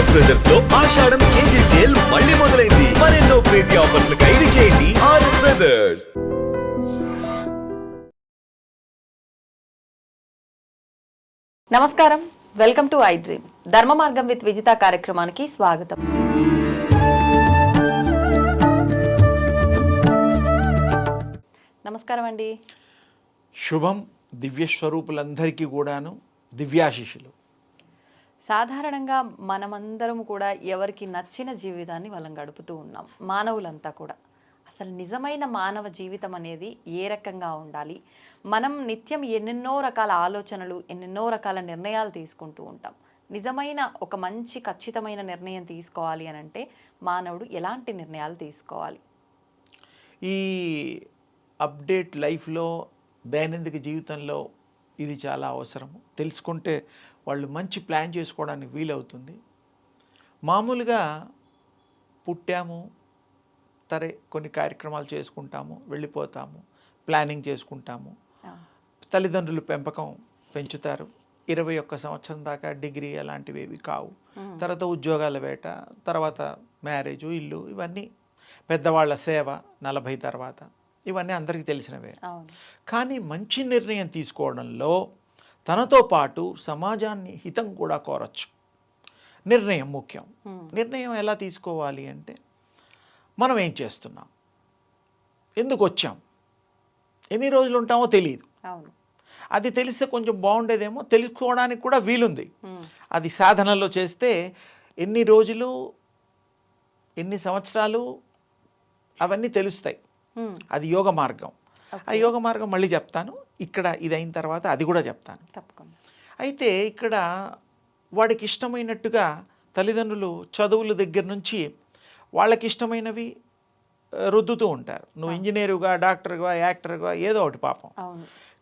RS brothers లో ఆషాఢం KG sale మళ్ళీ మొదలైంది. మరెన్నో క్రేజీ ఆఫర్స్ ఖైదీ చేయండి ఆర్ఎస్ బ్రదర్స్. నమస్కారం, వెల్కమ్ టు ఐ డ్రీమ్. ధర్మ మార్గం విత్ విజిత కార్యక్రమానికి స్వాగతం. నమస్కారం అండి. శుభం. దివ్యస్వరూపులందరికీ కూడాను దివ్యాశిషులు. సాధారణంగా మనమందరం కూడా ఎవరికి నచ్చిన జీవితాన్ని వాళ్ళం గడుపుతూ ఉన్నాం, మానవులంతా కూడా. అసలు నిజమైన మానవ జీవితం అనేది ఏ రకంగా ఉండాలి? మనం నిత్యం ఎన్నెన్నో రకాల ఆలోచనలు, ఎన్నెన్నో రకాల నిర్ణయాలు తీసుకుంటూ ఉంటాం. నిజమైన ఒక మంచి ఖచ్చితమైన నిర్ణయం తీసుకోవాలి అని అంటే మానవుడు ఎలాంటి నిర్ణయాలు తీసుకోవాలి? ఈ అప్డేట్ లైఫ్లో, దైనందిక జీవితంలో ఇది చాలా అవసరము. తెలుసుకుంటే వాళ్ళు మంచి ప్లాన్ చేసుకోవడానికి వీలవుతుంది. మామూలుగా పుట్టాము, సరే కొన్ని కార్యక్రమాలు చేసుకుంటాము, వెళ్ళిపోతాము, ప్లానింగ్ చేసుకుంటాము. తల్లిదండ్రులు పెంచుతారు. 21 సంవత్సరం దాకా డిగ్రీ అలాంటివి ఏవి కావు. తర్వాత ఉద్యోగాల వేట, తర్వాత మ్యారేజు, ఇల్లు, ఇవన్నీ పెద్దవాళ్ళ సేవ 40 తర్వాత, ఇవన్నీ అందరికీ తెలిసినవే. కానీ మంచి నిర్ణయం తీసుకోవడంలో తనతో పాటు సమాజాన్ని హితం కూడా కోరచ్చు. నిర్ణయం ముఖ్యం. నిర్ణయం ఎలా తీసుకోవాలి అంటే, మనం ఏం చేస్తున్నాం, ఎందుకు వచ్చాం, ఎన్ని రోజులు ఉంటామో తెలియదు. అది తెలిస్తే కొంచెం బాగుండేదేమో, తెలుసుకోవడానికి కూడా వీలుంది. అది సాధనలో చేస్తే ఎన్ని రోజులు, ఎన్ని సంవత్సరాలు, అవన్నీ తెలుస్తాయి. అది యోగ మార్గం. ఆ యోగ మార్గం మళ్ళీ చెప్తాను. ఇక్కడ ఇది అయిన తర్వాత అది కూడా చెప్తాను. తప్పకుండా. అయితే ఇక్కడ వాడికి ఇష్టమైనట్టుగా తల్లిదండ్రులు చదువుల దగ్గర నుంచి వాళ్ళకి ఇష్టమైనవి రుద్దుతూ ఉంటారు. నువ్వు ఇంజనీరుగా, డాక్టర్గా, యాక్టర్గా, ఏదో ఒకటి పాపం.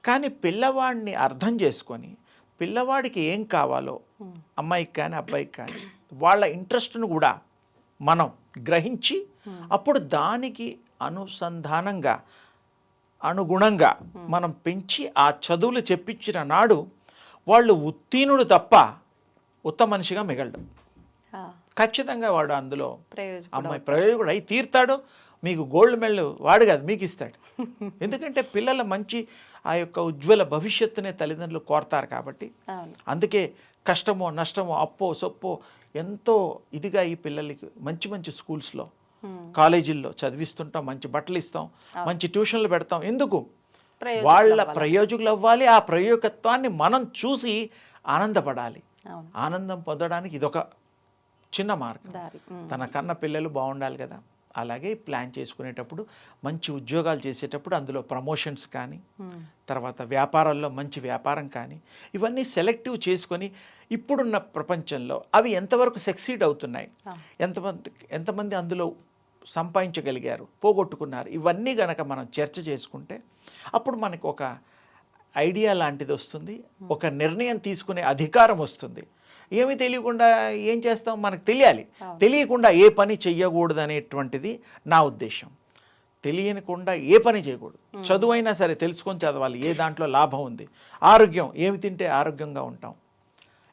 కానీ పిల్లవాడిని అర్థం చేసుకొని పిల్లవాడికి ఏం కావాలో, అమ్మాయికి కానీ అబ్బాయికి కానీ, వాళ్ళ ఇంట్రెస్ట్ను కూడా మనం గ్రహించి అప్పుడు దానికి అనుసంధానంగా, అనుగుణంగా మనం పెంచి ఆ చదువులు చెప్పించిన నాడు వాళ్ళు ఉత్తీర్ణుడు తప్ప ఉత్తమ మనిషిగా మిగలడు. ఖచ్చితంగా వాడు అందులో అమ్మాయి ప్రయోజకుడు అయి తీరుతాడు. మీకు గోల్డ్ మెడల్ వాడు కాదు, మీకు ఇస్తాడు. ఎందుకంటే పిల్లల మంచి ఆ యొక్క ఉజ్వల భవిష్యత్తునే తల్లిదండ్రులు కోరతారు కాబట్టి. అందుకే కష్టమో నష్టమో అప్పో సొప్పో ఎంతో ఇదిగా ఈ పిల్లలకి మంచి మంచి స్కూల్స్లో, కాలేజీల్లో చదివిస్తుంటాం, మంచి బట్టలు ఇస్తాం, మంచి ట్యూషన్లు పెడతాం. ఎందుకు? వాళ్ళ ప్రయోజకులు అవ్వాలి. ఆ ప్రయోగత్వాన్ని మనం చూసి ఆనందపడాలి. ఆనందం పొందడానికి ఇదొక చిన్న మార్గం. తన కన్న పిల్లలు బాగుండాలి కదా. అలాగే ప్లాన్ చేసుకునేటప్పుడు, మంచి ఉద్యోగాలు చేసేటప్పుడు అందులో ప్రమోషన్స్ కానీ, తర్వాత వ్యాపారాల్లో మంచి వ్యాపారం కానీ, ఇవన్నీ సెలెక్టివ్ చేసుకొని ఇప్పుడున్న ప్రపంచంలో అవి ఎంతవరకు సక్సీడ్ అవుతున్నాయి, ఎంతమంది అందులో సంపాదించగలిగారు, పోగొట్టుకున్నారు, ఇవన్నీ గనక మనం చర్చ చేసుకుంటే అప్పుడు మనకు ఒక ఐడియా లాంటిది వస్తుంది, ఒక నిర్ణయం తీసుకునే అధికారం వస్తుంది. ఏమీ తెలియకుండా ఏం చేస్తాం, మనకు తెలియాలి. తెలియకుండా ఏ పని చెయ్యకూడదు అనేటువంటిది నా ఉద్దేశం. తెలియకుండా ఏ పని చేయకూడదు. చదువు అయినా సరే తెలుసుకొని చదవాలి, ఏ దాంట్లో లాభం ఉంది. ఆరోగ్యం, ఏమి తింటే ఆరోగ్యంగా ఉంటాం,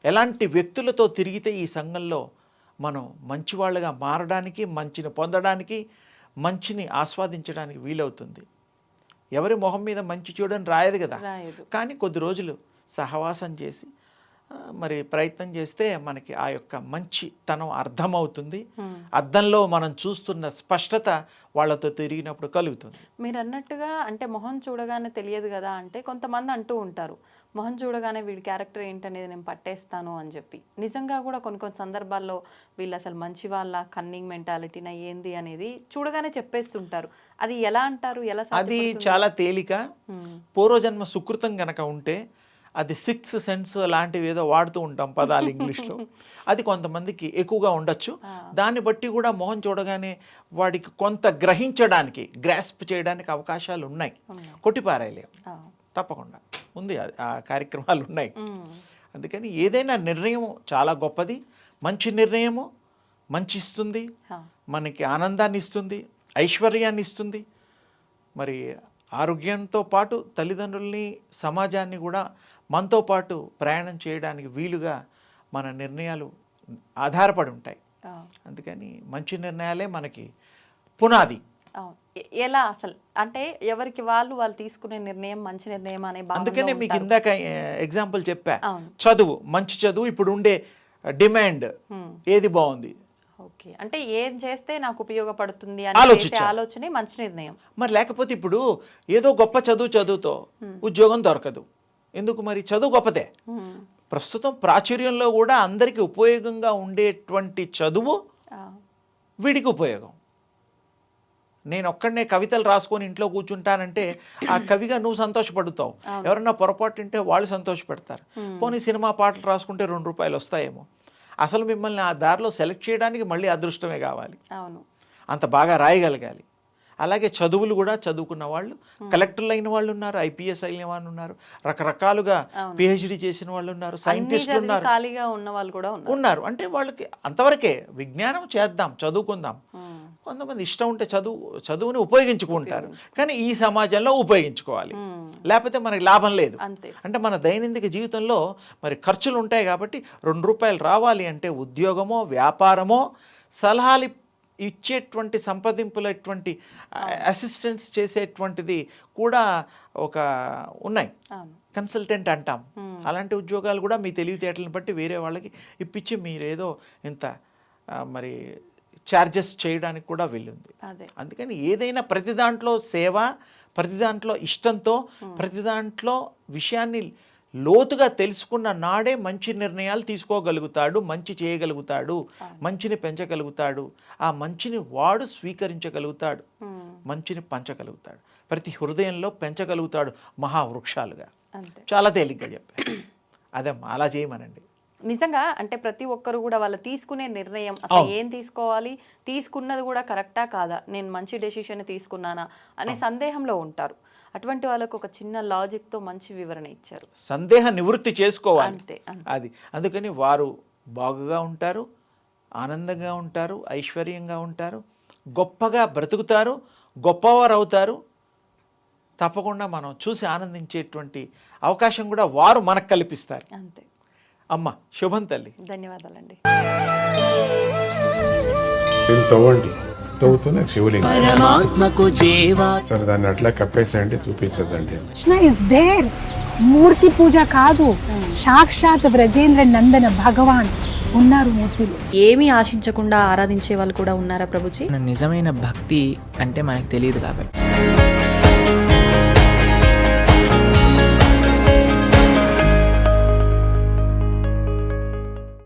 ఎలాంటి వ్యక్తులతో తిరిగితే ఈ సంఘంలో మనం మంచివాళ్ళగా మారడానికి, మంచిని పొందడానికి, మంచిని ఆస్వాదించడానికి వీలవుతుంది. ఎవరి మొహం మీద మంచి చూడని రాయదు కదా. కానీ కొద్ది రోజులు సహవాసం చేసి మరి ప్రయత్నం చేస్తే మనకి ఆ యొక్క మంచితనం అర్థమవుతుంది. అద్దంలో మనం చూస్తున్న స్పష్టత వాళ్ళతో తిరిగినప్పుడు కలుగుతుంది. మీరు అన్నట్టుగా అంటే మొహం చూడగానే తెలియదు కదా అంటే కొంతమంది అంటూ ఉంటారు, మొహం చూడగానే వీడి క్యారెక్టర్ ఏంటనేది నేను పట్టేస్తాను అని చెప్పి. నిజంగా కూడా కొన్ని కొన్ని సందర్భాల్లో వీళ్ళు అసలు మంచి వాళ్ళ, కన్నింగ్ మెంటాలిటీనా ఏంది అనేది చూడగానే చెప్పేస్తుంటారు. అది ఎలా అంటారు? ఎలా? అది చాలా తేలిక. పూర్వజన్మ సుకృతం గనక ఉంటే, అది 6th సెన్స్ లాంటివి ఏదో వాడుతూ ఉంటాం పదాలు ఇంగ్లీష్లో, అది కొంతమందికి ఎక్కువగా ఉండొచ్చు. దాన్ని బట్టి కూడా మొహం చూడగానే వాడికి కొంత గ్రహించడానికి, గ్రాస్ప్ చేయడానికి అవకాశాలు ఉన్నాయి. కొట్టిపారాయలేము, తప్పకుండా ఉంది, ఆ కార్యక్రమాలు ఉన్నాయి. అందుకని ఏదైనా నిర్ణయం చాలా గొప్పది. మంచి నిర్ణయము మంచి ఇస్తుంది, మనకి ఆనందాన్ని ఇస్తుంది, ఐశ్వర్యాన్ని ఇస్తుంది. మరి ఆరోగ్యంతో పాటు తల్లిదండ్రుల్ని, సమాజాన్ని కూడా మనతో పాటు ప్రయాణం చేయడానికి వీలుగా మన నిర్ణయాలు ఆధారపడి ఉంటాయి. అవును. అందుకని మంచి నిర్ణయాలే మనకి పునాది. అవును. ఎలా అసలు అంటే ఎవరికి వాళ్ళు తీసుకునే నిర్ణయం మంచి నిర్ణయం అనే భావనలో అందుకనే మీకు ఉంటారు. ఇందాక ఎగ్జాంపుల్ చెప్పా, అవును. చదువు, మంచి చదువు, ఇప్పుడు ఉండే డిమాండ్ ఏది బాగుంది, ఓకే, అంటే ఏం చేస్తే నాకు ఉపయోగపడుతుంది అని చేసే ఆలోచించాలి. ఆలోచనే మంచి నిర్ణయం. మరి లేకపోతే ఇప్పుడు ఏదో గొప్ప చదువుతో ఉద్యోగం దొరకదు. ఎందుకు మరి? చదువు గొప్పదే. ఉమ్. ప్రస్తుతం ప్రాచుర్యంలో కూడా అందరికీ ఉపయోగంగా ఉండేటువంటి చదువు ఆ, వీడికి ఉపయోగం. నేను ఒక్కడనే కవితలు రాసుకొని ఇంట్లో కూర్చుంటానంటే ఆ కవిగా నువ్వు సంతోషపడుతావు, ఎవరన్నా పొరపాటు ఉంటే వాళ్ళు సంతోషపెడతారు. పోనీ సినిమా పాటలు రాసుకుంటే 2 రూపాయలు వస్తాయేమో. అసలు మిమ్మల్ని ఆ దారిలో సెలెక్ట్ చేయడానికి మళ్ళీ అదృష్టమే కావాలి, అవును. అంత బాగా రాయగలగాలి. అలాగే చదువులు కూడా చదువుకున్న వాళ్ళు, కలెక్టర్లు అయిన వాళ్ళు ఉన్నారు, ఐపీఎస్ అయిన వాళ్ళు ఉన్నారు, రకరకాలుగా పిహెచ్డి చేసిన వాళ్ళు ఉన్నారు, సైంటిస్టులు ఉన్నారు, ఖాళీగా ఉన్న వాళ్ళు కూడా ఉన్నారు. అంటే వాళ్ళకి అంతవరకే విజ్ఞానం చేద్దాం, చదువుకుందాం. కొంతమంది ఇష్టం ఉంటే చదువుని ఉపయోగించుకుంటారు, కానీ ఈ సమాజంలో ఉపయోగించుకోవాలి, లేకపోతే మనకి లాభం లేదు. అంతే. అంటే మన దైనందిక జీవితంలో మరి ఖర్చులు ఉంటాయి కాబట్టి 2 రూపాయలు రావాలి అంటే ఉద్యోగమో వ్యాపారమో సలహాలు ఇచ్చేటువంటి సంప్రదింపులటువంటి అసిస్టెన్స్ చేసేటువంటిది కూడా ఒక ఉన్నాయి, కన్సల్టెంట్ అంటాం. అలాంటి ఉద్యోగాలు కూడా మీ తెలివితేటలను బట్టి వేరే వాళ్ళకి ఇప్పించి మీరేదో ఇంత మరి ఛార్జెస్ చేయడానికి కూడా వెళ్ళింది. అందుకని ఏదైనా ప్రతి దాంట్లో సేవ, ప్రతి దాంట్లో ఇష్టంతో, ప్రతి దాంట్లో విషయాన్ని లోతుగా తెలుసుకున్న నాడే మంచి నిర్ణయాలు తీసుకోగలుగుతాడు, మంచి చేయగలుగుతాడు, మంచిని పెంచగలుగుతాడు, ఆ మంచిని వాడు స్వీకరించగలుగుతాడు, మంచిని పంచగలుగుతాడు, ప్రతి హృదయంలో పెంచగలుగుతాడు మహావృక్షాలుగా. చాలా తేలిగ్గా చెప్పారు. అదేమ్మా, అలా చేయమనండి. నిజంగా అంటే ప్రతి ఒక్కరు కూడా వాళ్ళు తీసుకునే నిర్ణయం అసలు ఏం తీసుకోవాలి, తీసుకున్నది కూడా కరెక్టా కాదా, నేను మంచి డెసిషన్ తీసుకున్నానా అనే సందేహంలో ఉంటారు. అటువంటి వాళ్ళకు ఒక చిన్న లాజిక్తో మంచి వివరణ ఇచ్చారు. సందేహ నివృత్తి చేసుకోవాలి, అంతే. అది. అందుకని వారు బాగుగా ఉంటారు, ఆనందంగా ఉంటారు, ఐశ్వర్యంగా ఉంటారు, గొప్పగా బ్రతుకుతారు, గొప్పవారు అవుతారు. తప్పకుండా మనం చూసి ఆనందించేటువంటి అవకాశం కూడా వారు మనకు కల్పిస్తారు. అంతే. అమ్మ, శుభం తల్లి. ధన్యవాదాలండి. తవ్వండి, తవ్వుతున్న శివలింగం. సరే, దాన్ని అట్లా కప్పేసేయండి, చూపించదండి. Krishna is there. మూర్తి పూజ కాదు, సాక్షాత్ బ్రజేంద్ర నందన భగవాన్ ఉన్నారు మూర్తిలో. ఏమీ ఆశించకుండా ఆరాధించే వాళ్ళు కూడా ఉన్నారా ప్రభుజీ? నిజమైన భక్తి అంటే మనకు తెలియదు కాబట్టి